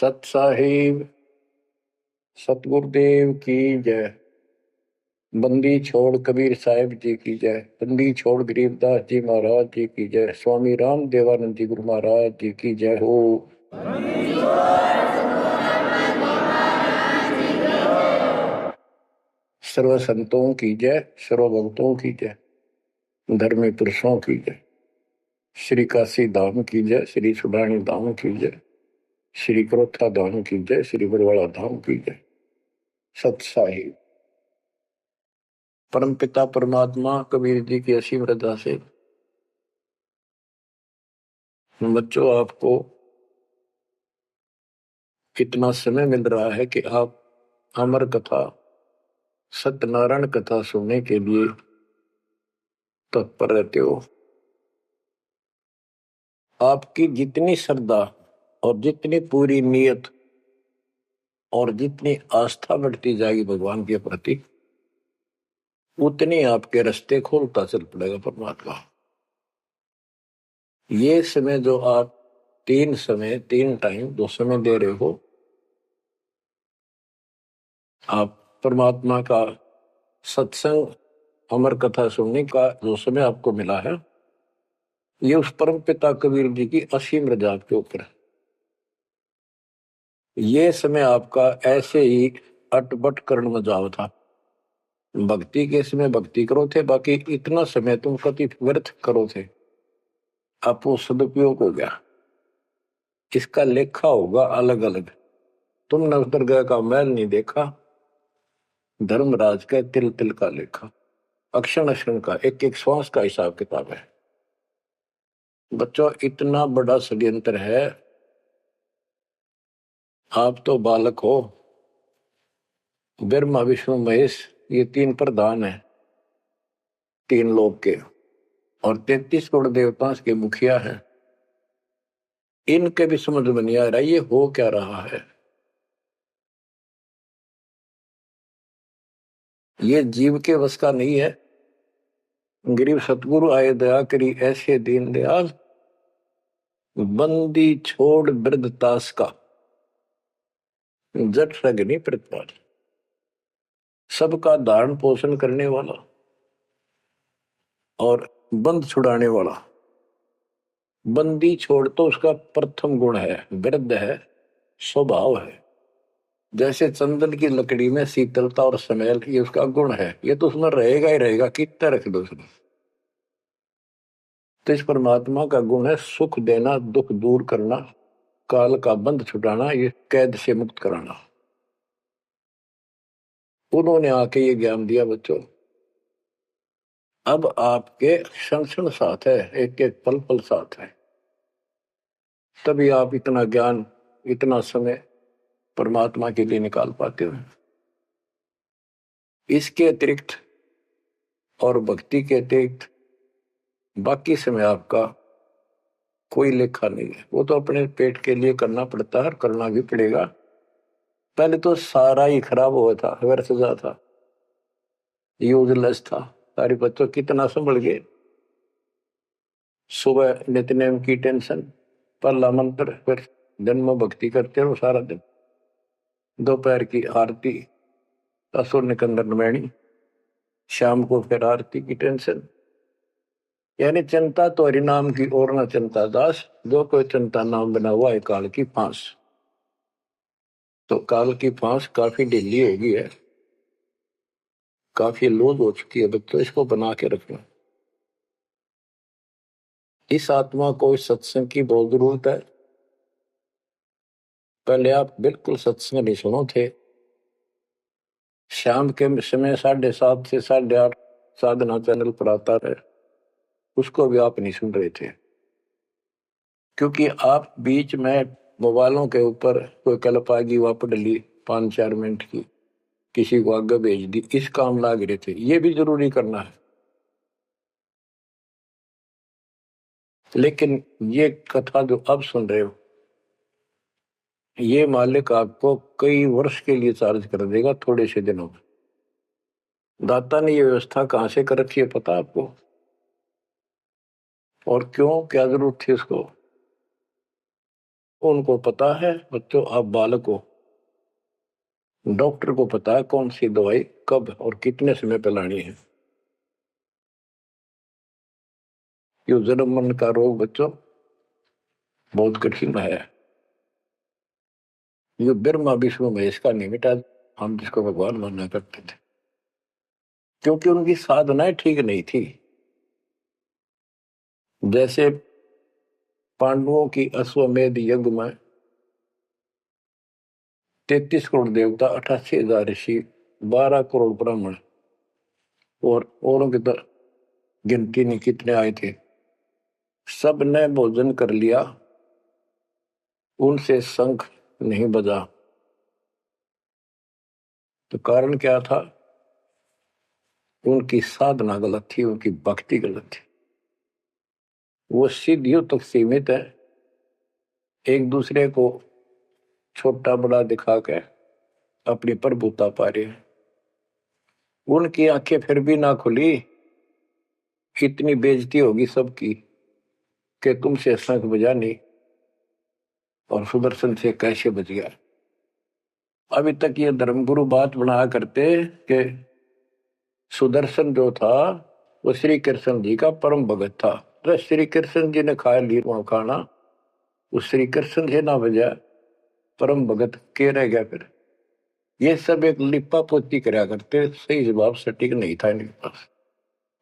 सत साहिब सतगुरुदेव की जय। बंदी छोड़ कबीर साहिब जी की जय। बंदी छोड़ गरीबदास जी महाराज जी की जय। स्वामी राम देवानंद जी गुरु महाराज जी की जय हो। सर्व संतों की जय, सर्व भक्तों की जय, धर्मी पुरुषों की जय। श्री काशी धाम की जय, श्री सुडानी धाम की जय, श्री क्रोथा धाम की जय, श्री बरवाड़ा धाम की जय। सत साहिब परम पिता परमात्मा कबीर जी की असीम रजा से बच्चों आपको कितना समय मिल रहा है कि आप अमर कथा सत्यनारायण कथा सुनने के लिए तत्पर रहते हो। आपकी जितनी श्रद्धा और जितनी पूरी नियत और जितनी आस्था बढ़ती जाएगी भगवान के प्रति, उतनी आपके रास्ते खोलता चल पड़ेगा परमात्मा। ये समय जो आप तीन टाइम दो समय दे रहे हो, आप परमात्मा का सत्संग अमर कथा सुनने का जो समय आपको मिला है, ये उस परम पिता कबीर जी की असीम रजा के ऊपर है। ये समय आपका ऐसे ही अटपट करण में जाओ था। भक्ति के समय भक्ति करो थे, बाकी इतना समय तुम कति व्यर्थ करो थे, आपको सदुपयोग हो गया। इसका लेखा होगा अलग अलग। तुमने उस दरगाह का मैल नहीं देखा, धर्मराज का तिल तिल का लेखा, अक्षण अक्षण का, एक एक श्वास का हिसाब किताब है। बच्चों इतना बड़ा षड्यंत्र है। आप तो बालक हो, ब्रह्मा विष्णु महेश ये तीन प्रधान है, तीन लोक के, और 33 करोड़ देवता के मुखिया है। इनके भी समझ में नहीं आ रहा ये हो क्या रहा है। ये जीव के वश का नहीं है। गरीब सतगुरु आए दया करी ऐसे दीन दयाल, बंदी छोड़ वृद्धतास का, जट रगनी प्रतिपाल। सबका धारण पोषण करने वाला और बंद छुड़ाने वाला। बंदी छोड़ तो उसका प्रथम गुण है, वृद्ध है, स्वभाव है। जैसे चंदन की लकड़ी में शीतलता और स्मेल, ये उसका गुण है, ये तो उसमें रहेगा ही रहेगा, कितना रख दो उसमें। तो इस परमात्मा का गुण है सुख देना, दुख दूर करना, काल का बंध छुटाना, ये कैद से मुक्त कराना। उन्होंने आके ये ज्ञान दिया बच्चों। अब आपके क्षण क्षण साथ है, एक एक पल पल साथ है, तभी आप इतना ज्ञान इतना समय परमात्मा के लिए निकाल पाते हो। इसके अतिरिक्त और भक्ति के अतिरिक्त बाकी समय आपका कोई लेखा नहीं है। वो तो अपने पेट के लिए करना पड़ता है, करना भी पड़ेगा। पहले तो सारा ही खराब हुआ था, व्यर्थ जा था, यूजलेस था। सारे बच्चों कितना संभल गए। सुबह नित्यनेम की टेंशन, पहला मंत्र, फिर जन्म भक्ति करते रहो सारा दिन, दोपहर की आरती, असुर निकंदन नमैनी, शाम को फिर आरती की टेंशन। यानी चिंता तो हरिनाम की और न चिंता दास, जो कोई चिंता नाम बना हुआ है काल की फांस। तो काल की फांस काफी ढीली हो गई है, काफी लूज हो चुकी है बच्चों, इसको बना के रखना। इस आत्मा को इस सत्संग की बहुत जरूरत है। पहले आप बिल्कुल सत्संग नहीं सुनो थे। शाम के समय 7:30 से 8:30 साधना चैनल पर आता है, उसको भी आप नहीं सुन रहे थे, क्योंकि आप बीच में मोबाइलों के ऊपर कोई कल्प आ गई, वापस डली 5-4 मिनट की, किसी को आगे भेज दी, इस काम लाग रहे थे। ये भी जरूरी करना है, लेकिन ये कथा जो अब सुन रहे हो, ये मालिक आपको कई वर्ष के लिए चार्ज कर देगा थोड़े से दिनों में। दाता ने ये व्यवस्था कहां से कर रखी है पता आपको? और क्यों, क्या जरूरत थी उसको? उनको पता है बच्चों, आप बालक हो, डॉक्टर को पता है कौन सी दवाई कब और कितने समय पे लानी है। ये जन्म मरण का रोग बच्चों बहुत कठिन है। ये ब्रह्मा विष्णु महेश का नहीं मिटा, हम जिसको भगवान माना करते थे, क्योंकि उनकी साधनाएं ठीक नहीं थी। जैसे पांडवों की अश्वमेध यज्ञ में 33 करोड़ देवता, 88,000 ऋषि, 12 करोड़ ब्राह्मण और औरों की तो गिनती नहीं कितने आए थे, सब ने भोजन कर लिया, उनसे शंख नहीं बजा। तो कारण क्या था? उनकी साधना गलत थी, उनकी भक्ति गलत थी। वो सिद्धियों तक सीमित है, एक दूसरे को छोटा बड़ा दिखा के अपनी प्रभुता पा रहे हैं। उनकी आंखें फिर भी ना खुली, इतनी बेइज्जती होगी सबकी कि तुमसे शंख बजा नहीं और सुदर्शन से कैसे बच गया। अभी तक ये धर्मगुरु बात बनाया करते कि सुदर्शन जो था वो श्री कृष्ण जी का परम भगत था, तो श्री कृष्ण जी ने खा लिया खाना, उस श्री कृष्ण से ना बजा, परम भगत के रह गया फिर। ये सब एक लिपा पोती कराया करते, सही जवाब सटीक नहीं था इनके पास,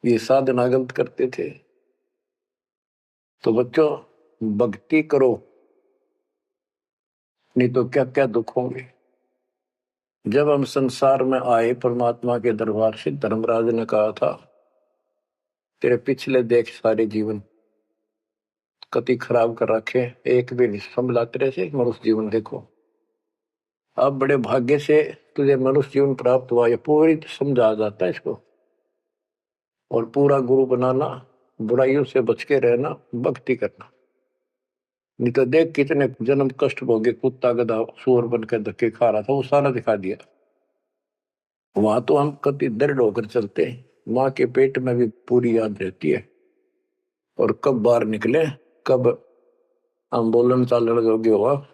ये साधना गलत करते थे। तो बच्चों भक्ति करो, नहीं तो क्या क्या दुख होंगे। जब हम संसार में आए, परमात्मा के दरबार से धर्मराज ने कहा था, तेरे पिछले देख सारे जीवन कति खराब कर रखे, एक भी नहीं संभला तेरे से, मनुष्य जीवन देखो। अब बड़े भाग्य से तुझे मनुष्य जीवन प्राप्त हुआ, ये पूरी समझा जाता है इसको। और पूरा गुरु बनाना, बुराइयों से बच के रहना, भक्ति करना। नहीं तो देख कितने जन्म कष्ट भोगे, कुत्ता गधा सूअर बन के धक्के खा रहा था, वो सारा दिखा दिया। वहां तो हम कति दृढ़ होकर चलते हैं, माँ के पेट में भी पूरी याद रहती है, और कब बाहर निकले, कब हम बोलन चालन योग्य हुआ,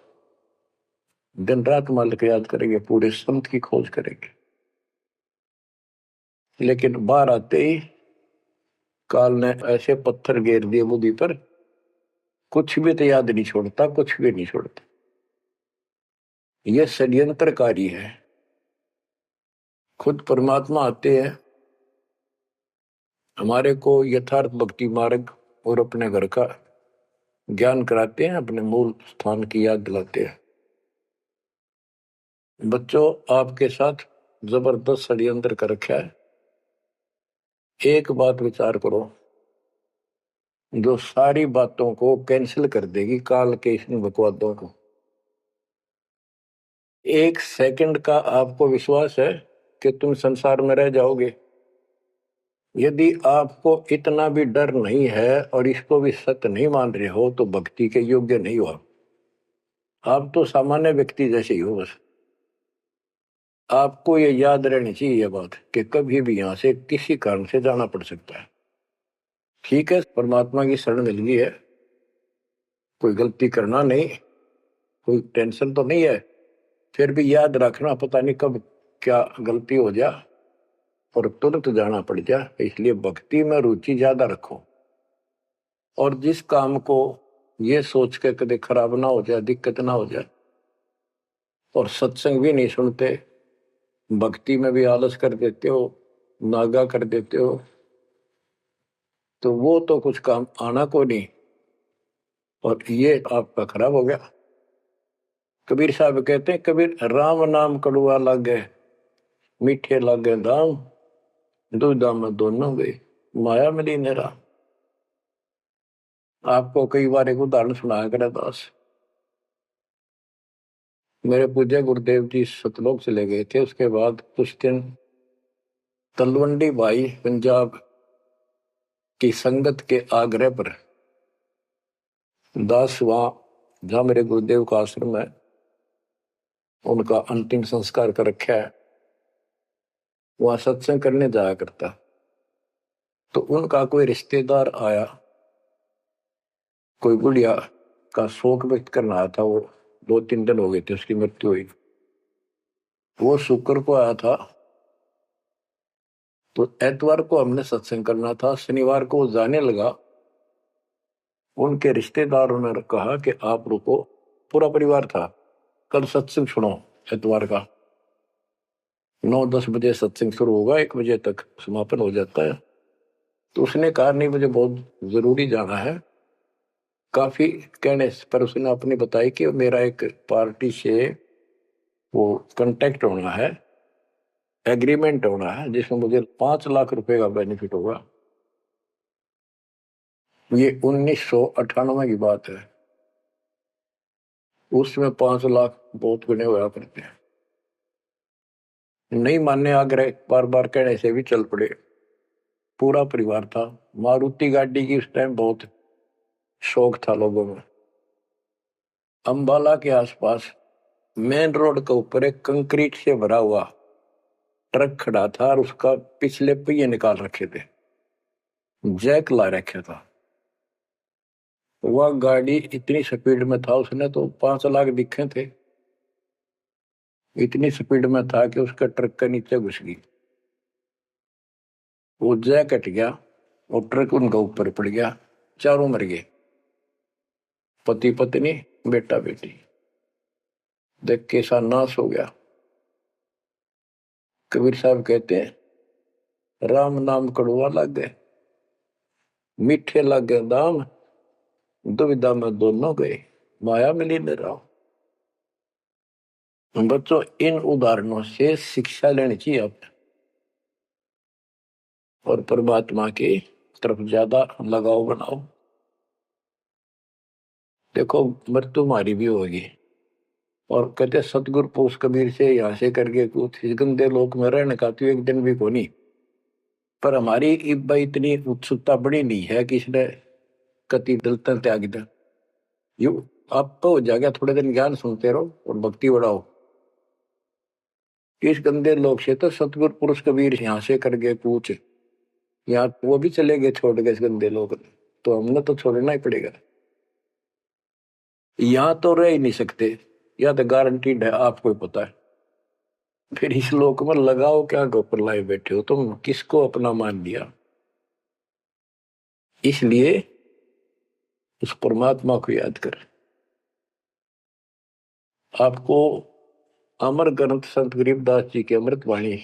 दिन रात मालिक याद करेंगे, पूरे संत की खोज करेंगे। लेकिन बाहर आते ही काल ने ऐसे पत्थर घेर दिए बुद्धि पर, कुछ भी तो याद नहीं छोड़ता, कुछ भी नहीं छोड़ता। यह षड्यंत्रकारी है। खुद परमात्मा आते हैं, हमारे को यथार्थ भक्ति मार्ग और अपने घर का ज्ञान कराते हैं, अपने मूल स्थान की याद दिलाते हैं। बच्चों आपके साथ जबरदस्त षड्यंत्र कर रखा है। एक बात विचार करो, जो सारी बातों को कैंसिल कर देगी, काल के इन बकवादों को। एक सेकंड का आपको विश्वास है कि तुम संसार में रह जाओगे? यदि आपको इतना भी डर नहीं है और इसको भी सत्य नहीं मान रहे हो, तो भक्ति के योग्य नहीं हो आप तो सामान्य व्यक्ति जैसे ही हो। बस आपको ये याद रहनी चाहिए ये बात कि कभी भी यहां से किसी कारण से जाना पड़ सकता है। ठीक है, परमात्मा की शरण मिल गई है, कोई गलती करना नहीं, कोई टेंशन तो नहीं है, फिर भी याद रखना, पता नहीं कब क्या गलती हो जाए और तुरंत जाना पड़ जाए। इसलिए भक्ति में रुचि ज्यादा रखो, और जिस काम को ये सोच के कभी खराब ना हो जाए, दिक्कत ना हो जाए, और सत्संग भी नहीं सुनते, भक्ति में भी आलस कर देते हो, नागा कर देते हो, तो वो तो कुछ काम आना को नहीं, और ये आपका खराब हो गया। कबीर साहब कहते हैं, कबीर राम नाम कड़ुआ लागे, मीठे लागे दाम, दुविधा में दोनों गए, माया मिली नेरा। आपको कई बार एक उदाहरण सुनाया करे दास। मेरे पूज्य गुरुदेव जी सतलोक चले गए थे, उसके बाद कुछ दिन तलवंडी भाई पंजाब की संगत के आग्रह पर दास वहां, जहां मेरे गुरुदेव का आश्रम है, उनका अंतिम संस्कार कर रखा है, वहां सत्संग करने जाया करता। तो उनका कोई रिश्तेदार आया, कोई बुढ़िया का शोक व्यक्त करना आया था। वो 2-3 दिन हो गए थे उसकी मृत्यु हुई। वो शुक्र को आया था, तो एतवार को हमने सत्संग करना था। शनिवार को वो जाने लगा। उनके रिश्तेदारों ने कहा कि आप रुको, पूरा परिवार था, कल सत्संग सुनो एतवार का। 9-10 बजे सत्संग शुरू होगा, 1 बजे तक समापन हो जाता है। तो उसने कहा नहीं, मुझे बहुत जरूरी जाना है। काफी कहने पर उसने अपनी बताई कि मेरा एक पार्टी से वो कांटेक्ट होना है, एग्रीमेंट होना है, जिसमें मुझे 5 लाख रुपए का बेनिफिट होगा। ये 1998 की बात है। उसमें 5 लाख बहुत गुने हुआ करते हैं। नहीं मानने आग्रह बार बार कहने से भी चल पड़े। पूरा परिवार था। मारुति गाड़ी की उस टाइम बहुत शौक था लोगों में। अंबाला के आसपास मेन रोड के ऊपर एक कंक्रीट से भरा हुआ ट्रक खड़ा था और उसका पिछले पहिए निकाल रखे थे, जैक ला रखा था। वह गाड़ी इतनी स्पीड में था, उसने तो 5 लाख दिखे थे। इतनी स्पीड में था कि उसका ट्रक के नीचे घुस गई। वो जैक कट गया और ट्रक उनका ऊपर पड़ गया। चारों मर गए, पति पत्नी बेटा बेटी। देख कैसा नाश हो गया। कबीर साहब कहते हैं, राम नाम कड़वा लग गए, मीठे लग गए दाम, दुविधा में दोनों गए, माया मिली न राम। बच्चों, इन उदाहरणों से शिक्षा लेनी चाहिए आप, और परमात्मा की तरफ ज्यादा लगाव बनाओ। देखो, मृत्यु हमारी भी होगी। और कहते सतगुरु पुरुष कबीर से यहाँ से करके कुछ इस गंदे लोक में रहने का तो एक दिन भी को नहीं। पर हमारी इतनी उत्सुकता बड़ी नहीं है कि इसने कति दलता त्याग दिया। यू आप तो हो जाएगा, थोड़े दिन ज्ञान सुनते रहो और भक्ति बढ़ाओ। इस गंदे लोग से तो सतगुरु पुरुष कबीर यहाँ से करके पूछ, यहाँ वो भी चले गए छोड़ के इस गंदे लोग, तो हमने तो छोड़ना ही पड़ेगा। यहाँ तो रह ही नहीं सकते, या तो गारंटीड है, आपको ही पता है। फिर इस लोक में लगाओ क्या, गोपर लाए बैठे हो तुम, किसको अपना मान लिया। इसलिए उस परमात्मा को याद कर। आपको अमर ग्रंथ संत गरीबदास जी की अमृत वाणी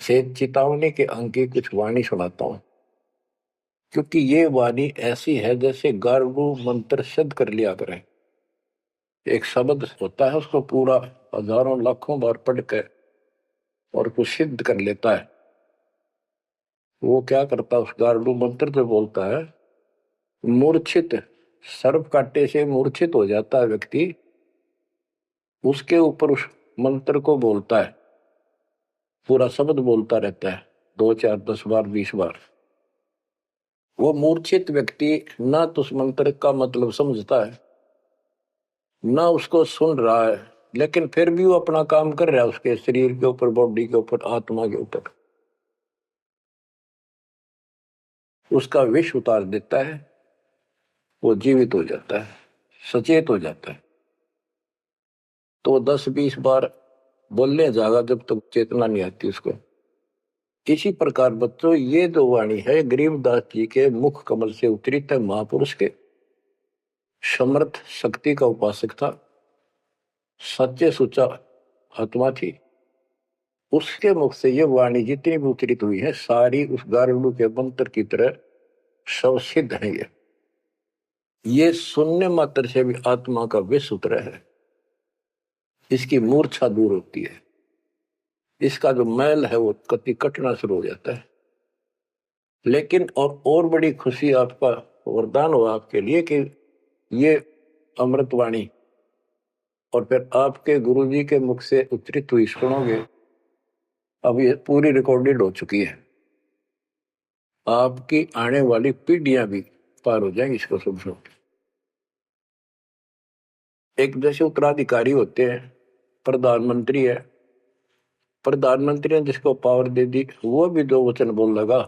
से चेतावनी के अंक की कुछ वाणी सुनाता हूं, क्योंकि ये वाणी ऐसी है जैसे गारगु मंत्र सिद्ध कर लिया करें। एक शब्द होता है, उसको पूरा हजारों लाखों बार पढ़ कर और कुछ सिद्ध कर लेता है। वो क्या करता है, उस गारडू मंत्र से बोलता है, मूर्छित सर्प काटे से मूर्छित हो जाता है व्यक्ति, उसके ऊपर उस मंत्र को बोलता है, पूरा शब्द बोलता रहता है 2, 4, 10 बार 20 बार। वो मूर्छित व्यक्ति ना तो उस मंत्र का मतलब समझता है, ना उसको सुन रहा है, लेकिन फिर भी वो अपना काम कर रहा है उसके शरीर के ऊपर, बॉडी के ऊपर, आत्मा के ऊपर। उसका विष उतार देता है, वो जीवित हो जाता है, सचेत हो जाता है। तो 10-20 बार बोलने जाएगा जब तक चेतना नहीं आती उसको। इसी प्रकार बच्चों, ये जो वाणी है गरीबदास जी के मुख कमल से उतरी था। महापुरुष के समर्थ शक्ति का उपासक था, सच्चे सुचा आत्मा थी। उसके मुख से ये वाणी जितनी भी उतरित हुई है, सारी उस गारुड़ के मंत्र की तरह सब सिद्ध है। ये सुनने मात्र से भी आत्मा का विष उतरा है, इसकी मूर्छा दूर होती है, इसका जो मैल है वो कति कटना शुरू हो जाता है। लेकिन और बड़ी खुशी आपका वरदान हो आपके लिए कि ये अमृतवाणी और फिर आपके गुरुजी के मुख से उच्चरित हुई सुनोगे। अब ये पूरी रिकॉर्डेड हो चुकी है, आपकी आने वाली पीढ़ियां भी पार हो जाएंगी इसको सुन सुन। एक जैसे उत्तराधिकारी होते हैं, प्रधानमंत्री है, प्रधानमंत्री ने जिसको पावर दे दी, वो भी जो वचन बोल लगा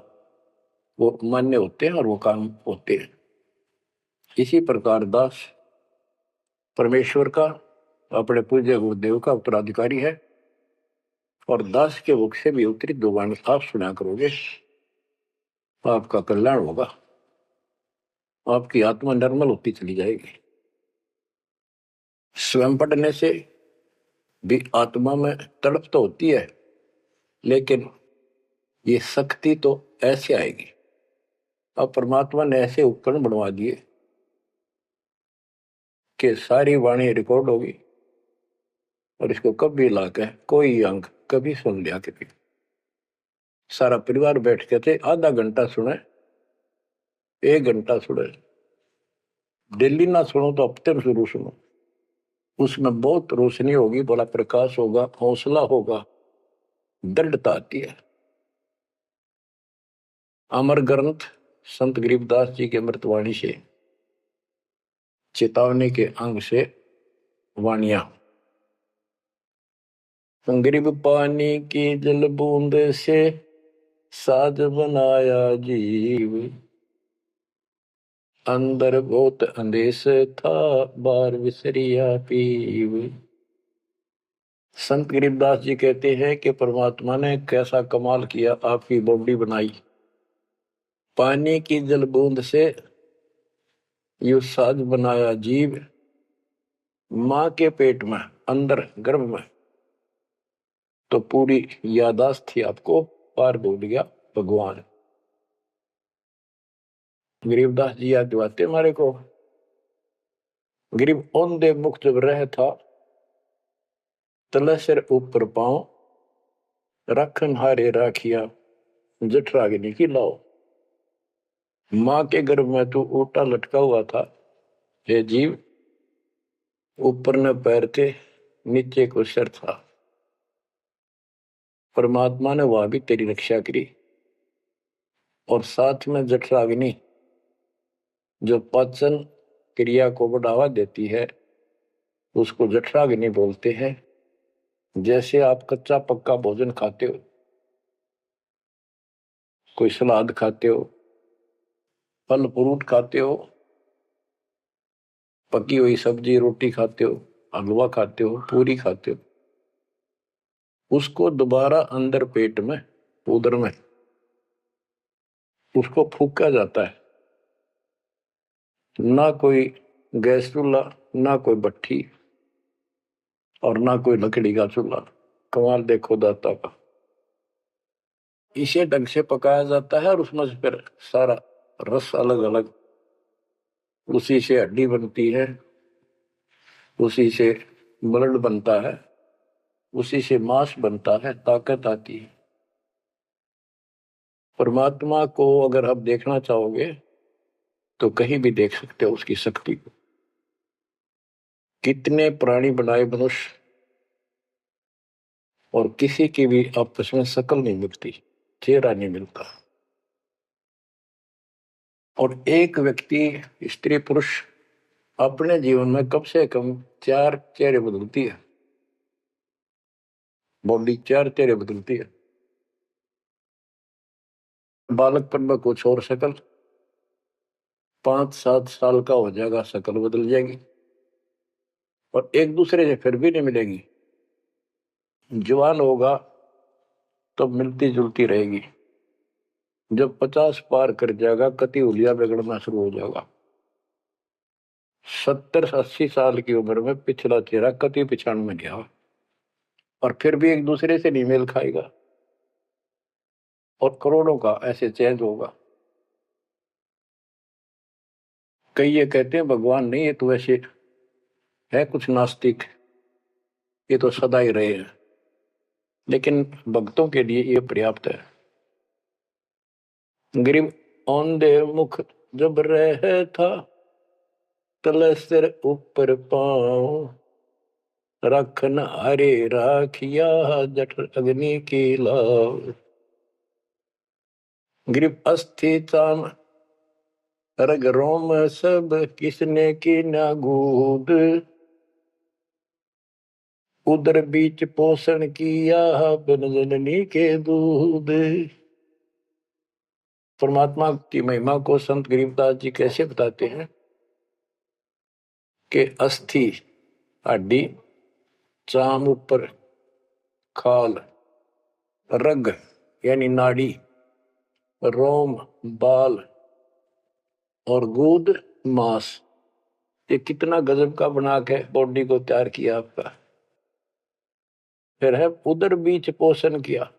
वो मान्य होते हैं और वो काम होते हैं। इसी प्रकार दास परमेश्वर का, अपने पूज्य गुरुदेव का उत्तराधिकारी है, और दास के मुख से भी उत्तरी दो वाणी आप सुना करोगे, आपका कल्याण होगा, आपकी आत्मा निर्मल होती चली जाएगी। स्वयं पढ़ने से भी आत्मा में तड़प तो होती है, लेकिन ये शक्ति तो ऐसे आएगी। अब परमात्मा ने ऐसे उपकरण बनवा दिए कि सारी वाणी रिकॉर्ड होगी, और इसको कभी लाकर कोई अंक कभी सुन लिया कभी, सारा परिवार बैठ के थे, आधा घंटा सुने, 1 घंटा सुने, डेली ना सुनो तो हफ्ते में जरूर सुनो। उसमें बहुत रोशनी होगी, बड़ा प्रकाश होगा, हौसला होगा, दृढ़ता आती है। अमर ग्रंथ संत गरीबदास जी के अमृतवाणी से, चेतावनी के अंग से वाणियां। गरीब पानी की जल बूंद से साज बनाया जीव, अंदर बहुत अंदेश था बार विसरिया पीव। संत गरीबदास जी कहते हैं कि परमात्मा ने कैसा कमाल किया, आपकी बॉडी बनाई, पानी की जल बूंद से यू साज बनाया जीव, मां के पेट में अंदर गर्भ में तो पूरी यादाश्त थी आपको, पार बोल गया भगवान। गरीबदास जी याद दिवाते हमारे को, गरीब औंधे मुख जब रह था, तले सिर ऊपर पांव, रखन हारे राखिया जठराग्नि की लाओ। मां के गर्भ में तू उल्टा लटका हुआ था, हे जीव, ऊपर न पैर थे, नीचे को सिर था। परमात्मा ने वहां भी तेरी रक्षा करी, और साथ में जठराग्नि जो पाचन क्रिया को बढ़ावा देती है, उसको जठराग्नि बोलते हैं। जैसे आप कच्चा पक्का भोजन खाते हो, कोई सलाद खाते हो, फल फ्रूट खाते हो, पकी हुई सब्जी रोटी खाते हो, हलवा खाते हो, पूरी खाते हो, उसको दोबारा अंदर पेट में, उदर में उसको फूका जाता है। ना कोई गैस चूल्हा, ना कोई भट्ठी, और ना कोई लकड़ी का चूल्हा। कमाल देखो दाता का, इसे ढंग से पकाया जाता है, और उसमें से फिर सारा रस अलग अलग, उसी से हड्डी बनती है, उसी से ब्लड बनता है, उसी से मांस बनता है, ताकत आती है। परमात्मा को अगर आप देखना चाहोगे तो कहीं भी देख सकते हो उसकी शक्ति को। कितने प्राणी बनाए मनुष्य, और किसी की भी आपस में शकल नहीं मिलती, चेहरा नहीं मिलता, और एक व्यक्ति, स्त्री पुरुष, अपने जीवन में कम से कम 4 चेहरे बदलती है, बॉडी 4 चेहरे बदलती है। बालकपन में कुछ और शकल, 5-7 साल का हो जाएगा शकल बदल जाएगी, और एक दूसरे से फिर भी नहीं मिलेगी। जवान होगा तो मिलती जुलती रहेगी, जब 50 पार कर जाएगा कति हुलिया बिगड़ना शुरू हो जाएगा। 70-80 साल की उम्र में पिछला चेहरा कति पिछाड़ में गया, और फिर भी एक दूसरे से नहीं मेल खाएगा, और करोड़ों का ऐसे चेंज होगा। कई ये कहते हैं भगवान नहीं, ये तो ऐसे है कुछ नास्तिक, ये तो सदा ही रहे हैं, लेकिन भक्तों के लिए ये पर्याप्त है। गरीब औंधे मुख जब रह था, तले सिर ऊपर पांव, रखन हरे राखिया जठर अग्नि की लाव। गरीब अस्थि चाम रग रोम सब, किसने की ना गूद, उदर बीच पोषण किया बिन जननी के दूध। परमात्मा की महिमा को संत गरीबदास जी कैसे बताते हैं के अस्थि हड्डी, चाम ऊपर खाल, रग यानी नाड़ी, रोम बाल और गूद मांस। ये कितना गजब का बना के बॉडी को तैयार किया आपका। फिर है उदर बीच पोषण किया,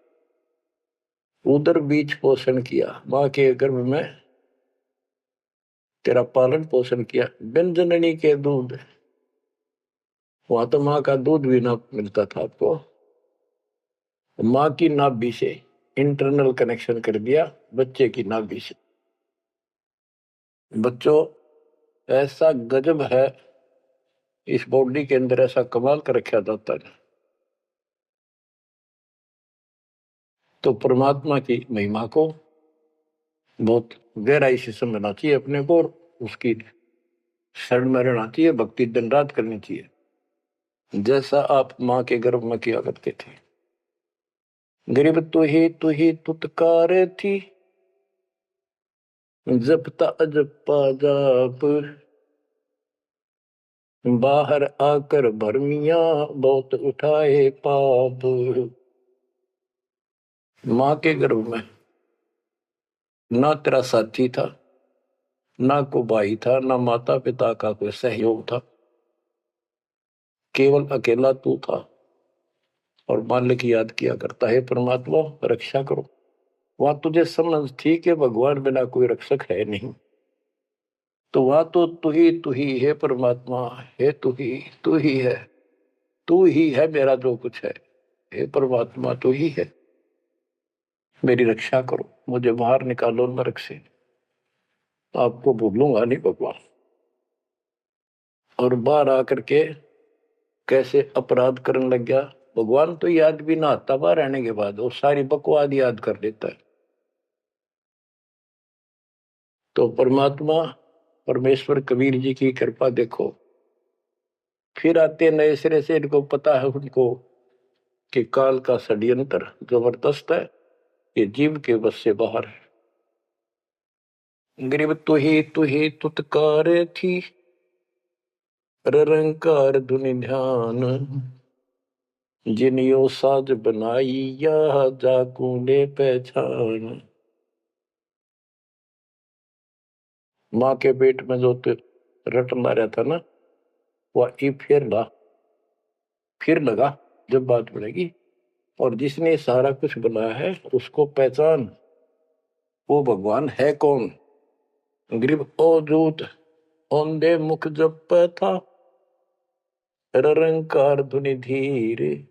उदर बीच पोषण किया, माँ के गर्भ में तेरा पालन पोषण किया। व्यंजननी के दूध, वहां तो माँ का दूध भी ना मिलता था आपको, माँ की नाभि से इंटरनल कनेक्शन कर दिया बच्चे की नाभि से। बच्चों ऐसा गजब है इस बॉडी के अंदर, ऐसा कमाल कर रखा जाता है। तो परमात्मा की महिमा को बहुत गहराई से समझना चाहिए अपने को, और उसकी शरण में रहना चाहिए, भक्ति दिन रात करनी चाहिए, जैसा आप माँ के गर्भ में किया करते थे। गरीब तू ही तुतकार थी, जपता अजपा जाप, बाहर आकर भरमिया बहुत उठाए पाप। माँ के गर्भ में ना तेरा साथी था, ना को भाई था, ना माता पिता का कोई सहयोग था, केवल अकेला तू था। और मालिक याद किया करता है, परमात्मा रक्षा करो। वहां तुझे समझ थी कि भगवान बिना कोई रक्षक है नहीं, तो वहां तो तू ही है परमात्मा, है तू ही है मेरा जो कुछ है। हे परमात्मा तू ही है, मेरी रक्षा करो, मुझे बाहर निकालो नरक से, आपको भूलूंगा नहीं भगवान। और बाहर आकर के कैसे अपराध करने लग गया भगवान, तो याद भी ना आता बाहर रहने के बाद, वो सारी बकवाद याद कर देता है। तो परमात्मा परमेश्वर कबीर जी की कृपा देखो, फिर आते नए सिरे से, इनको पता है उनको कि काल का षड्यंत्र जबरदस्त है, ये जीव के बस से बाहर है। गरीब तू ही तुतकार थी, रंकार धुनि ध्यान, जिनियो साज बनाई या जाकू ने पहचान। माँ के पेट में जो रट मारा था ना, वह फिर लगा जब बात बढ़ेगी, और जिसने सारा कुछ बनाया है उसको पहचान, वो भगवान है कौन। गरीब अवधूत औंधे मुख जप था, रंकार धुनि धीर,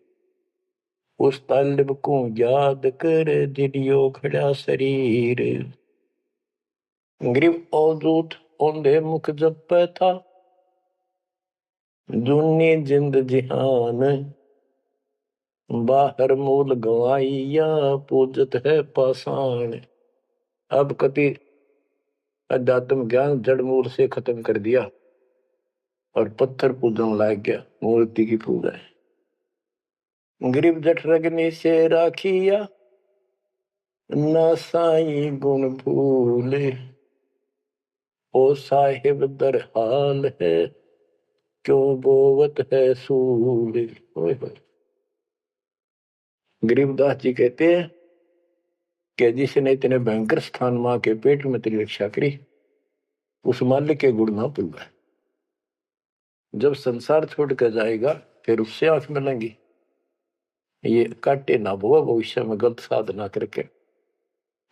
उस तालिब को याद कर दिलियो खड़ा शरीर। गरीब अवधूत औंधे मुख जप था, दुनी जिंद जिहान, बाहर मूल गवाइया पूजत है पाषाण। अब कति अध्यात्म ज्ञान जड़ मूल से खत्म कर दिया और पत्थर पूजन लाग गया, मूर्ति की पूजा है। गरीब जठ रगनी से राखिया, ना साई गुण भूले, ओ साहिब दर हाल है, क्यों बोवत है सूल। गरीबदास जी कहते हैं कि जिसने इतने भयंकर स्थान मां के पेट में तेरी रक्षा करी, उस मालिक के गुण ना भूल। जब संसार छोड़ कर जाएगा फिर उससे आंख मिलेंगी, ये काटे ना भुआ भविष्य में गलत साधना करके।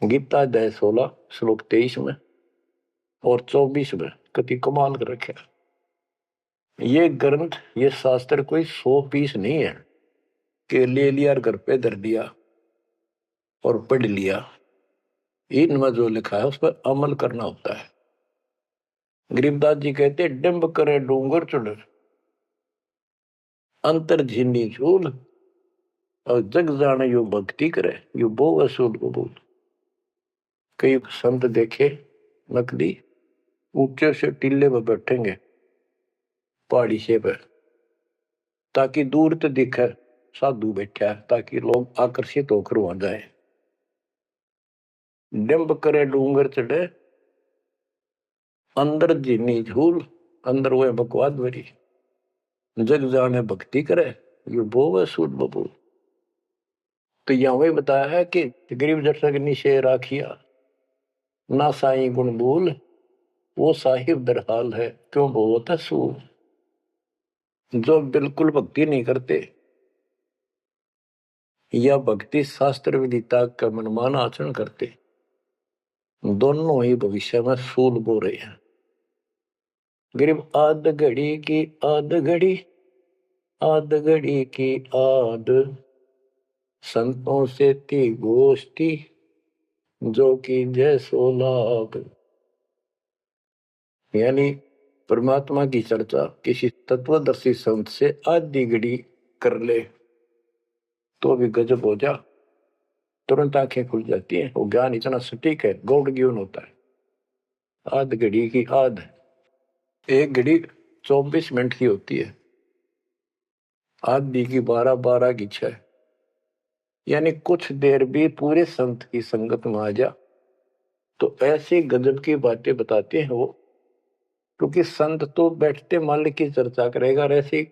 गीता अध्याय 16 श्लोक 23 में और 24 में कति कमाल कर रखे। ये ग्रंथ, ये शास्त्र कोई 100 पीस नहीं है कि ले लिया और घर पे धर दिया और पढ़ लिया। इनमें जो लिखा है उस पर अमल करना होता है। गरीबदास जी कहते डिंब करे डूंगर चढ़, अंतर झीनी झूल, और जग जाने यो भक्ति करे, यो बो असूल कबूल। कई संत देखे नकली ऊंचे से टीले में बैठेंगे पहाड़ी से पे, ताकि दूर तो दिखे साधु बैठा है, ताकि लोग आकर्षित होकर वहां जाए। डिंब करे डूंगर चढ़े, अंदर जीनी झूल, अंदर वो है बकवाद भरी। जग जाने भक्ति करे ये वो है सूट बबू। तो यहाँ वही बताया है कि गरीब जटक निशे राखिया ना साई गुण बोल वो साहिब दरहाल है क्यों बहुत है सूर। जो बिल्कुल भक्ति नहीं करते या भक्ति शास्त्र विदिता का मनमाना आचरण करते, दोनों ही भविष्य में सूल बो रहे हैं। गरीब आध घड़ी की आध घड़ी आध घड़ी की आध संतों से थी गोष्ठी जो कि जय सो लाभ। यानी परमात्मा की चर्चा किसी तत्वदर्शी संत से आधी घड़ी कर ले तो भी गजब हो जा, तुरंत आंखें खुल जाती हैं। वो ज्ञान इतना सटीक है, गौड़ ज्ञान होता है। आध घड़ी की आध, एक घड़ी 24 मिनट की होती है, आधी की 12 की 6, यानी कुछ देर भी पूरे संत की संगत में आ जा तो ऐसी गजब की बातें बताते हैं वो। क्योंकि संत तो बैठते मालिक की चर्चा करेगा और ऐसी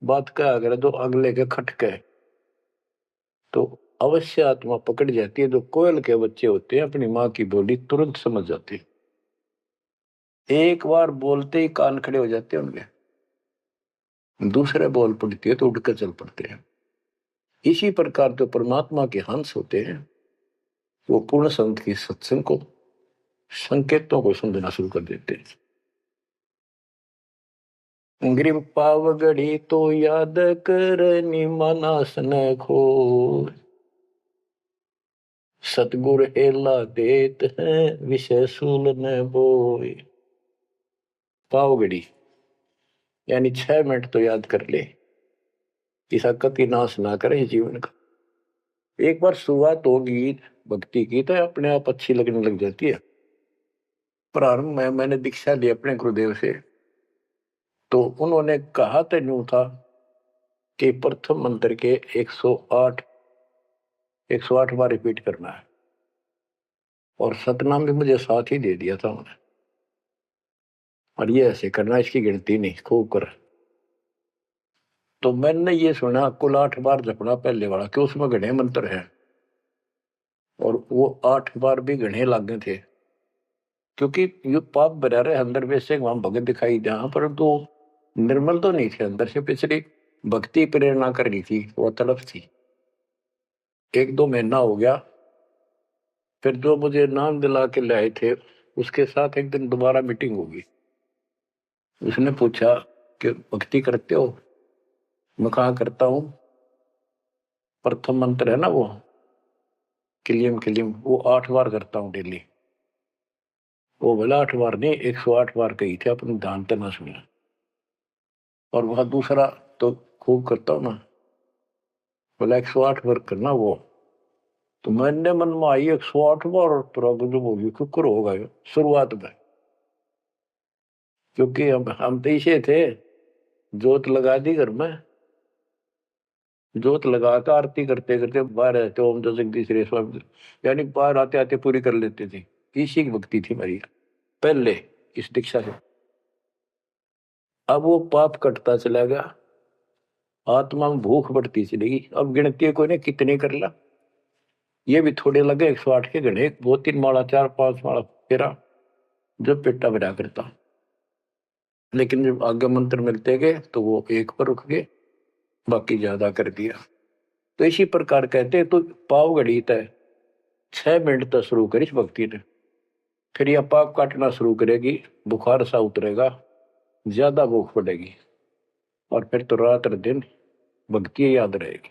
बात का अगर जो अगले के खटके तो अवश्य आत्मा पकड़ जाती है। जो कोयल के बच्चे होते हैं अपनी माँ की बोली तुरंत समझ जाते हैं, एक बार बोलते ही कान खड़े हो जाते हैं उनके, दूसरे बोल पड़ती है तो उठकर चल पड़ते हैं। इसी प्रकार जो परमात्मा के हंस होते हैं वो पूर्ण संत की सत्संग को संकेतों को समझना शुरू कर देते हैं। ग्रीव पावगढ़ी तो याद कर निमानास न खो सतगुर हेला देत है विषय सूल न बोए। पावगढ़ी यानी 6 मिनट तो याद कर ले, इसका कति नाश ना करे जीवन का। एक बार शुरुआत होगी भक्ति की तो अपने आप अच्छी लगने लग जाती है। प्रारंभ में मैंने दीक्षा ली अपने गुरुदेव से, तो उन्होंने कहा तो यूं था कि प्रथम मंत्र के 108 बार रिपीट करना है, और सतनाम भी मुझे साथ ही दे दिया था उन्होंने, और ये ऐसे करना, इसकी गिनती नहीं, खूब कर। तो मैंने ये सुना कुल 8 बार जपना पहले वाला, कि उसमें घने मंत्र हैं और वो 8 बार भी घने लागे थे। क्योंकि ये पाप भरा रहे अंदर वैसे वहां भगत दिखाई जहां पर तो निर्मल तो नहीं थे, अंदर से पिछली भक्ति प्रेरणा कर रही थी, वो तड़प थी। 1-2 महीना हो गया, फिर जो मुझे नाम दिला के ले आए थे उसके साथ एक दिन दोबारा मीटिंग होगी। उसने पूछा कि भक्ति करते हो? मैं कहा करता हूं। प्रथम मंत्र है ना वो किलियम किलियम, वो 8 बार करता हूँ डेली। वो बोला 8 बार नहीं, 108 बार कही थे, अपने ध्यान तो ना सुना। और वह दूसरा तो खूब करता हूँ ना, बोला 108 बार करना वो। तो मैंने मन में आई 108 बार, और तुरा जो होगी शुक्र होगा शुरुआत में। क्योंकि हम तो इसे थे, जोत लगा दी घर में, जोत लगा कर आरती करते करते बाहर आते ओम जगदीश रे स्वामी, यानी बाहर आते आते पूरी कर लेते थे। इसी की भक्ति थी मेरी पहले इस दीक्षा से। अब वो पाप कटता चला गया, आत्मा में भूख बढ़ती चलेगी। अब गिनती कोई ने कितने कर ला, ये भी थोड़े लगे 108 के गणे, 2-3 माला 4-5 माला फेरा जब पेटा भरा करता। लेकिन जब आगे मंत्र मिलते गए तो वो एक पर रुक गए, बाकी ज्यादा कर दिया। तो इसी प्रकार कहते तो पाव घड़ी तय 6 मिनट तक शुरू करी भक्ति ने, फिर यह पाप काटना शुरू करेगी, बुखार सा उतरेगा, ज्यादा भूख पड़ेगी, और फिर तो रात और दिन भक्ति याद रहेगी।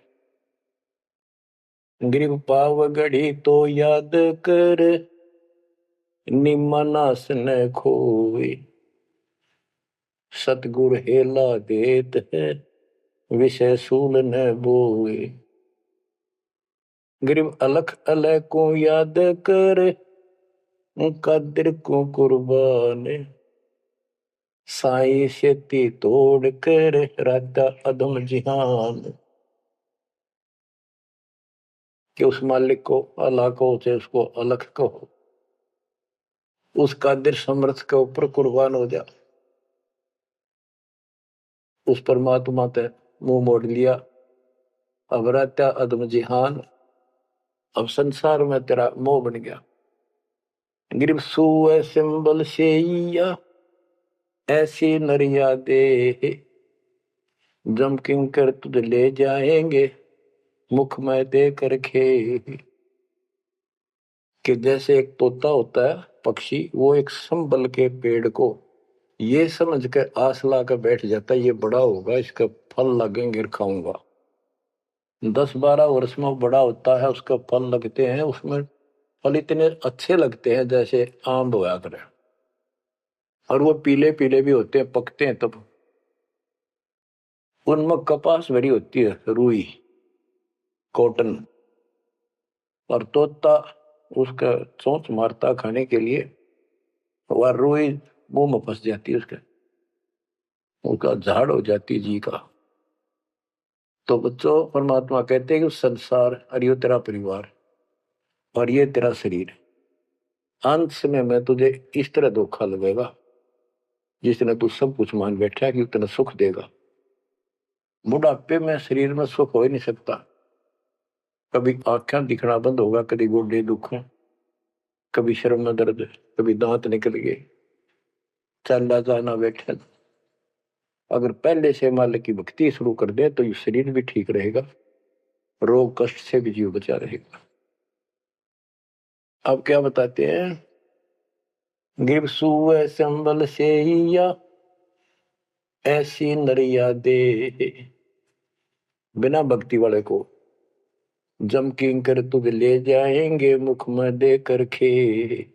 ग्रीव पाव घड़ी तो याद कर निमनास न खोए सतगुर हेला देत है विषय सूल न बोए। ग्रीव अलख अलह को याद कर कदर को कुर्बान साई शेती तोड़ कर राधा अधम जिहान। कि उस मालिक को अल्लाह को चाहे उसको अलख कहो, उस कादिर समर्थ के ऊपर कुर्बान हो जा। उस परमात्मा ते मुंह मोड़ लिया। अब रहता अदम जिहान, अब संसार में तेरा मोह बन गया। गिरब सुए सिंबल शेया ऐसी नरिया दे, जम किंकर तुझ ले जाएंगे मुख में दे कर खे। कि जैसे एक तोता होता है पक्षी, वो एक संबल के पेड़ को ये समझ के आस ला कर बैठ जाता है, ये बड़ा होगा, इसका फल लगेंगे खाऊंगा। 10-12 वर्ष में बड़ा होता है, उसका फल लगते हैं, उसमें फल इतने अच्छे लगते हैं जैसे आम होया करे, और वो पीले पीले भी होते हैं, पकते हैं तब। उनमें कपास भरी होती है, रुई, कॉटन, और तोता उसका चोंच मारता खाने के लिए, वह रुई मुंह में फंस जाती है, उसका झाड़ हो जाती जी का। तो बच्चों, परमात्मा कहते हैं कि संसार और ये तेरा परिवार और ये तेरा शरीर, अंत समय में तुझे इस तरह धोखा लगेगा जिसने तू सब कुछ मान बैठा है कि उतना सुख देगा। बुढ़ापे में शरीर में सुख हो ही नहीं सकता। कभी आंखें दिखना बंद होगा, कभी गोडे दुख, कभी शर्म में दर्द, कभी दांत निकल गए, चलना जाना बैठा। अगर पहले से मालिक की भक्ति शुरू कर दे तो ये शरीर भी ठीक रहेगा, रोग कष्ट से भी जीव बचा रहेगा। अब क्या बताते हैं, गिर सुए संबल से या ऐसी नरिया दे, बिना भक्ति वाले को जम किंकर तुझ ले जाएंगे मुख में दे कर खे।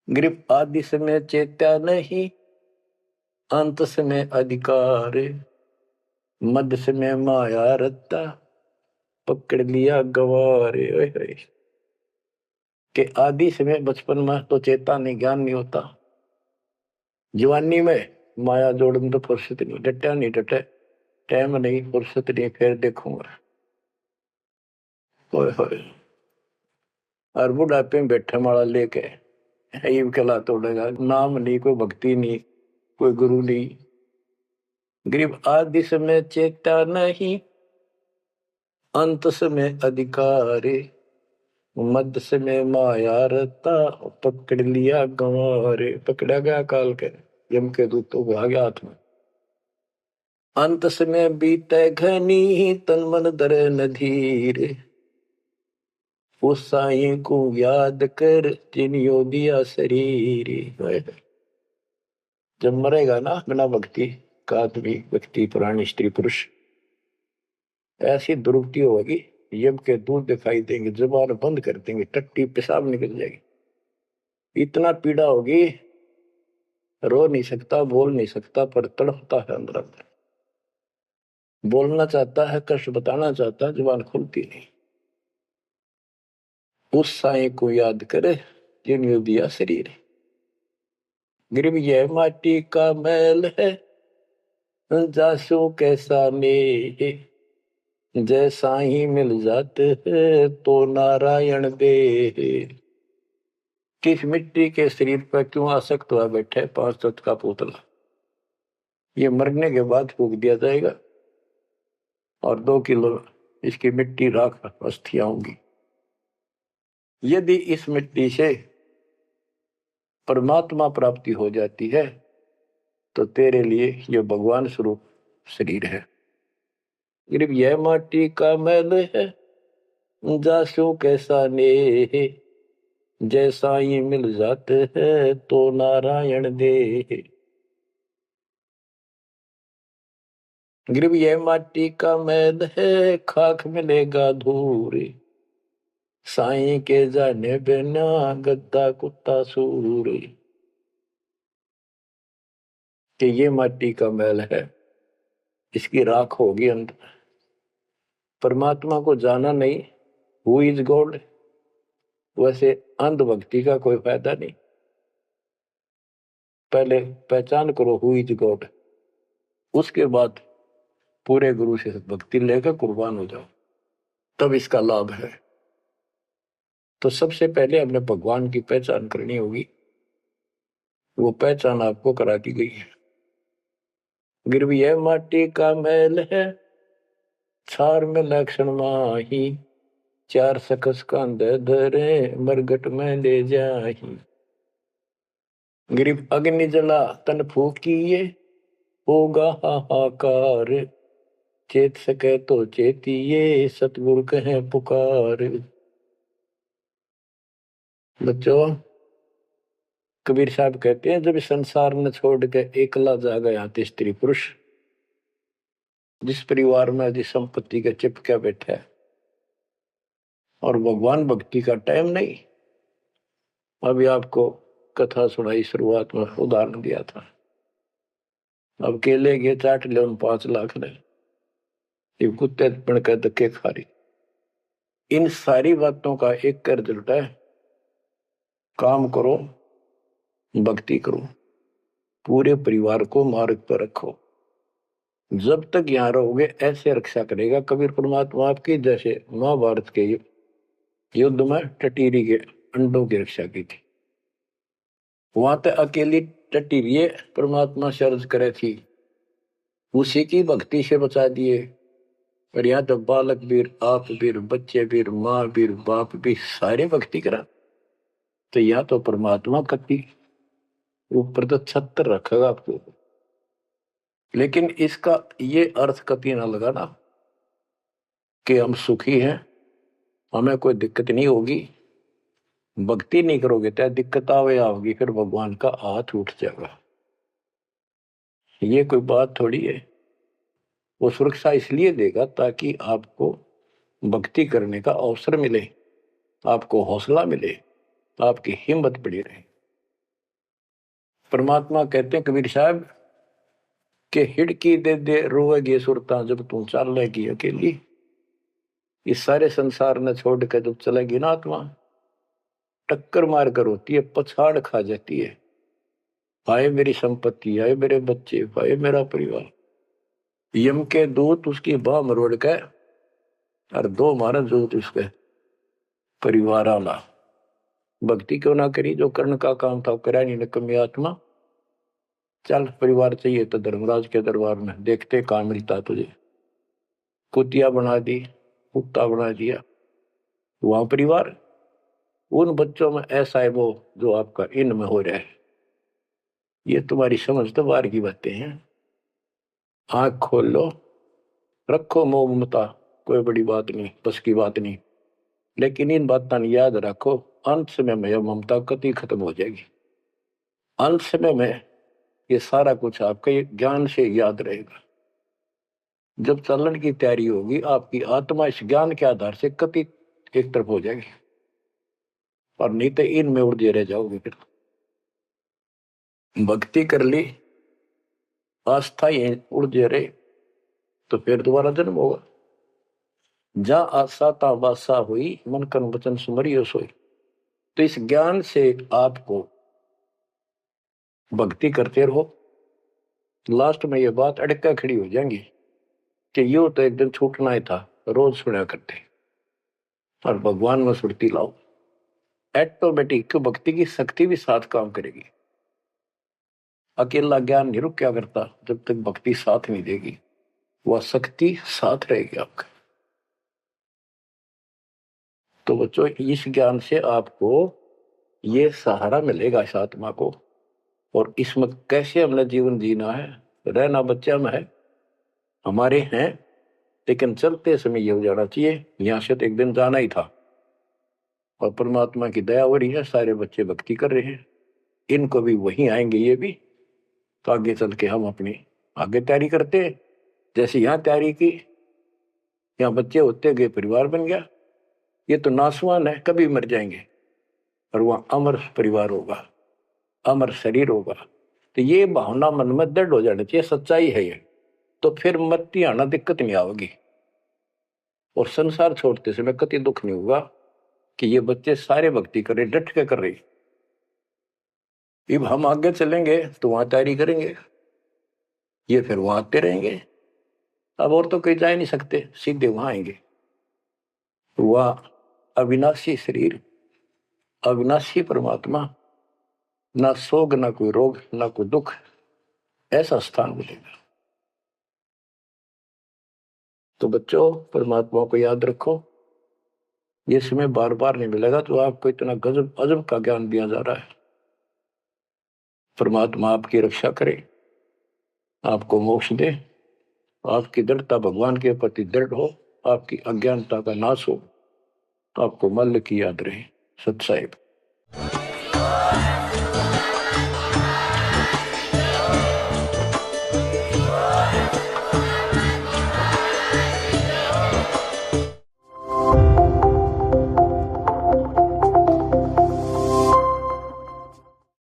ग्रिप आदि समय चेत्या नहीं, अंत समय अधिकार, मध्य समय माया रत्ता, पकड़ लिया गवारे। के आदि समय बचपन में तो चेता नहीं, ज्ञान नहीं होता। जवानी में माया जोड़न तो फुर्सत नहीं, डटा नहीं डटे, टाइम नहीं, फुर्सत नहीं, फिर देखूंगा। होए होए, और बुढ़ापे में बैठे माला लेके ईब कला तोड़ेगा, नाम नहीं, कोई भक्ति नहीं, कोई गुरु नहीं। गरीब आदि समय चेता नहीं, अंत समय अधिकारी, मध्य समय माया रता, पकड़ लिया गंवारे। पकड़ा गया काल के यम के दूतों को, आ गया हाथ में। अंत समय बीते घनी, तन मन दरे नधीर, उस साई को याद कर जिनियो दिया शरीर। जब मरेगा ना बिना भक्ति का आदमी, व्यक्ति, प्राणी, स्त्री, पुरुष, ऐसी दुर्गति होगी, यम के दूध दिखाई देंगे, जुबान बंद कर देंगे, टट्टी पेशाब निकल जाएगी, इतना पीड़ा होगी, रो नहीं सकता, बोल नहीं सकता, पर तड़पता है अंदर अंदर। बोलना चाहता है, कष्ट बताना चाहता है, जुबान खुलती नहीं। उस साई को याद करे जिन्होंने दिया शरीर। गिरब यह माटी का मैल है, जासू कैसा मेरे, जैसा ही मिल जाते है तो नारायण दे। किस मिट्टी के शरीर पर क्यों आसक्त हुआ बैठे 5 तत्व का पुतला, ये मरने के बाद फूक दिया जाएगा और 2 किलो इसकी मिट्टी राख अस्थियां होंगी। यदि इस मिट्टी से परमात्मा प्राप्ति हो जाती है तो तेरे लिए यह भगवान स्वरूप शरीर है। सिर्फ यह माटी का मैल है, जासू कैसा नेह, जैसा ही मिल जाते हैं तो नारायण दे। गिरब यह माटी का मैल है, खाक मिलेगा धूर, साईं के जाने बिना गद्दा कुत्ता सूर। कि ये माटी का मैल है, इसकी राख होगी अंदर। परमात्मा को जाना नहीं, हु इज गॉड, वैसे अंधभक्ति का कोई फायदा नहीं। पहले पहचान करो हु इज गॉड, उसके बाद पूरे गुरु से भक्ति लेकर कुर्बान हो जाओ, तब इसका लाभ है। तो सबसे पहले हमने भगवान की पहचान करनी होगी, वो पहचान आपको करा दी गई है। गिरवी है माटी का मैल है, छार में लक्षण माही, चार सकस कांधे धरे, मरगट में ले जाही। गिरिव अग्नि जला तन फूकिए, होगा हाहाकार, चेत सके तो चेतिए, सतगुरु कहे पुकार। बच्चों, कबीर साहब कहते हैं, जब संसार न छोड़ के एकला जा गया तो स्त्री पुरुष, जिस परिवार में जिस संपत्ति का चिपका बैठा है और भगवान भक्ति का टाइम नहीं। अभी आपको कथा सुनाई, शुरुआत में उदाहरण दिया था। अब केले के चाट ले 5 लाख ले, ये कुत्ते बन के धक्के खा रही। इन सारी बातों का एक कर रिजल्ट है, काम करो, भक्ति करो, पूरे परिवार को मार्ग पर रखो। जब तक यहां रहोगे ऐसे रक्षा करेगा कबीर परमात्मा आपकी, जैसे महाभारत के युद्ध में टटीरी के अंडों की रक्षा की थी। वहां तक अकेली टटीरी परमात्मा शर्ज करे थी, उसी की भक्ति से बचा दिए। और यहाँ तो बालक वीर, आप वीर, बच्चे वीर, माँ वीर, बाप भी सारे भक्ति करा। तो यहाँ तो परमात्मा कति ऊपर तो छत्र रखेगा आपको। लेकिन इसका ये अर्थ कभी ना लगाना कि हम सुखी हैं, हमें कोई दिक्कत नहीं होगी। भक्ति नहीं करोगे तो दिक्कत आओगी, फिर भगवान का हाथ उठ जाएगा। ये कोई बात थोड़ी है। वो सुरक्षा इसलिए देगा ताकि आपको भक्ति करने का अवसर मिले, आपको हौसला मिले, आपकी हिम्मत बढ़ी रहे। परमात्मा कहते हैं कबीर साहब के हिड़की दे दे रोएगी सुरता, जब तू चलेगी अकेली। इस सारे संसार ने छोड़ कर जब चलेगी ना आत्मा, टक्कर मार कर होती है, पछाड़ खा जाती है। हाय मेरी संपत्ति, हाय मेरे बच्चे, हाय मेरा परिवार। यम के दूत उसकी बाह मरोड़ के और 2 मारा दूत उसके परिवार आला। भक्ति क्यों ना करी, जो कर्ण का काम था करा नहीं, निकम्मी आत्मा। चल परिवार चाहिए तो धर्मराज के दरबार में देखते कहां मिलता तुझे। कुतिया बना दी, कुत्ता बना दिया। वहां परिवार, उन बच्चों में ऐसा है वो जो आपका इनमें हो रहा है। ये तुम्हारी समझ तो बाहर की बातें हैं। आंख खोल लो, रखो मोह ममता, कोई बड़ी बात नहीं, बस की बात नहीं। लेकिन इन बातों याद रखो, अंत समय में यह ममता कति खत्म हो जाएगी। अंत समय में ये सारा कुछ आपके ज्ञान से याद रहेगा। जब चलन की तैयारी होगी, आपकी आत्मा इस ज्ञान के आधार से कति एक तरफ हो जाएगी, और नहीं तो इनमें उलझे रह जाओगे। फिर भक्ति कर ली, आस्था ये उलझे रहे, तो फिर दोबारा जन्म होगा। जा आशा ता वासा हुई, मन कर्म वचन सुमरियो सोई। तो इस ज्ञान से आपको भक्ति करते रहो। लास्ट में ये बात अड़का खड़ी हो जाएंगी कि यो तो एक दिन छूटना ही था, रोज सुना करते। और भगवान में सुरती लाओ, ऑटोमेटिक भक्ति की शक्ति भी साथ काम करेगी। अकेला ज्ञान नहीं रुक क्या करता, जब तक भक्ति साथ नहीं देगी, वह शक्ति साथ रहेगी आपका। तो बच्चों, इस ज्ञान से आपको ये सहारा मिलेगा इस आत्मा को। और इसमें कैसे हमने जीवन जीना है, रहना बच्चा में है, हमारे हैं, लेकिन चलते समय ये हो जाना चाहिए यहां से तो एक दिन जाना ही था। और परमात्मा की दया हो रही है, सारे बच्चे भक्ति कर रहे हैं, इनको भी वहीं आएंगे ये भी। तो आगे चल के हम अपनी आगे तैयारी करते हैं। जैसे यहाँ तैयारी की, यहाँ बच्चे होते गए, परिवार बन गया। ये तो नासवान है, कभी मर जाएंगे, और वहां अमर परिवार होगा, अमर शरीर होगा। तो ये भावना मन में दृढ़ हो जानी चाहिए, सच्चाई है ये। तो फिर मरती आना दिक्कत नहीं आवेगी, और संसार छोड़ते समय कति दुख नहीं होगा कि ये बच्चे सारे भक्ति कर रहे, डट के कर रहे। अब हम आगे चलेंगे तो वहां तैयारी करेंगे, ये फिर वहां आते रहेंगे। अब और तो कहीं जा नहीं सकते, सीधे वहां आएंगे। वह अविनाशी शरीर, अविनाशी परमात्मा, ना सोग, ना कोई रोग, ना कोई दुख, ऐसा स्थान मिलेगा। तो बच्चों, परमात्मा को याद रखो, ये समय बार बार नहीं मिलेगा। तो आपको इतना गजब अजब का ज्ञान दिया जा रहा है। परमात्मा आपकी रक्षा करे, आपको मोक्ष दे, आपकी दृढ़ता भगवान के प्रति दृढ़ हो, आपकी अज्ञानता का नाश हो, आपको मल्ल की याद रहे। सत साहिब।